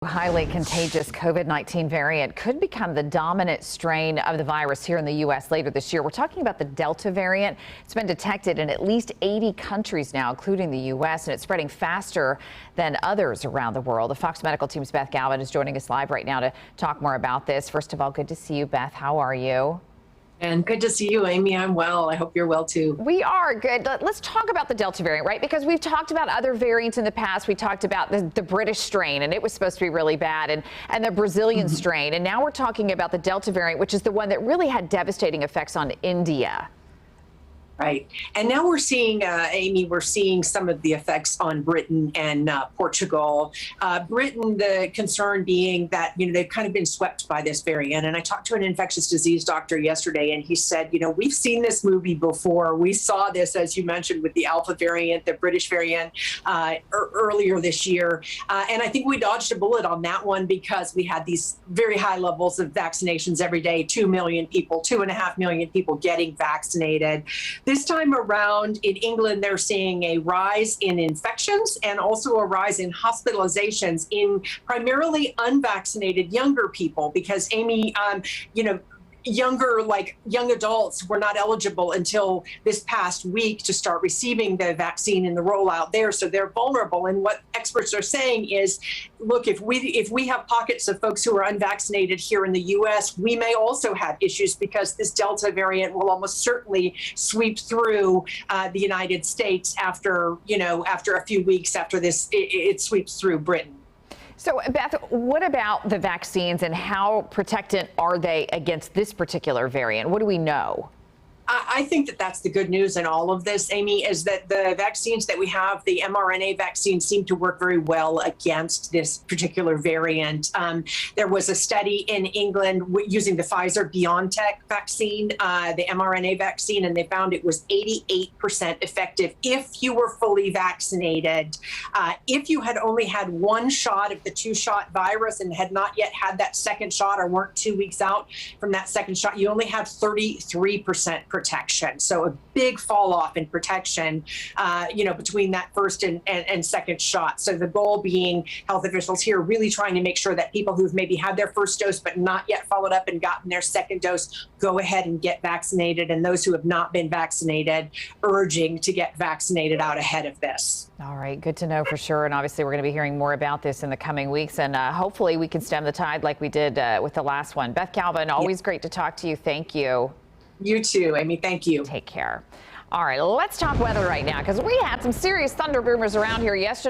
Highly contagious COVID-19 variant could become the dominant strain of the virus here in the U.S. later this year. We're talking about the Delta variant. It's been detected in at least 80 countries now, including the U.S., and it's spreading faster than others around the world. The Fox Medical team's Beth Gavin is joining us live right now to talk more about this. First of all, good to see you, Beth. How are you? And good to see you, Amy. I'm well. I hope you're well, too. We are good. Let's talk about the Delta variant, right? Because we've talked about other variants in the past. We talked about the British strain, and it was supposed to be really bad, and the Brazilian strain. And now we're talking about the Delta variant, which is the one that really had devastating effects on India. Right. And now we're seeing, Amy, we're seeing some of the effects on Britain and Portugal. Britain, the concern being that, they've kind of been swept by this variant. And I talked to an infectious disease doctor yesterday, and he said, we've seen this movie before. We saw this, as you mentioned, with the Alpha variant, the British variant earlier this year. And I think we dodged a bullet on that one because we had these very high levels of vaccinations every day, 2 million people, 2.5 million people getting vaccinated. This time around in England, they're seeing a rise in infections and also a rise in hospitalizations in primarily unvaccinated younger people because, Amy, young adults were not eligible until this past week to start receiving the vaccine and the rollout there. So they're vulnerable. And what experts are saying is, look, if we have pockets of folks who are unvaccinated here in the U.S., we may also have issues because this Delta variant will almost certainly sweep through the United States after a few weeks after this, it sweeps through Britain. So, Beth, what about the vaccines and how protected are they against this particular variant? What do we know? I think that that's the good news in all of this, Amy, is that the vaccines that we have, the mRNA vaccines, seem to work very well against this particular variant. There was a study in England using the Pfizer-BioNTech vaccine, the mRNA vaccine, and they found it was 88% effective if you were fully vaccinated. If you had only had one shot of the two-shot virus and had not yet had that second shot or weren't 2 weeks out from that second shot, you only had 33% protection. So a big fall off in protection, between that first and second shot. So the goal being health officials here really trying to make sure that people who've maybe had their first dose but not yet followed up and gotten their second dose go ahead and get vaccinated. And those who have not been vaccinated, urging to get vaccinated out ahead of this. All right. Good to know for sure. And obviously, we're going to be hearing more about this in the coming weeks. And hopefully we can stem the tide like we did with the last one. Beth Gavin, always great to talk to you. Thank you. You too, Amy. Thank you. Take care. All right, let's talk weather right now because we had some serious thunder boomers around here yesterday.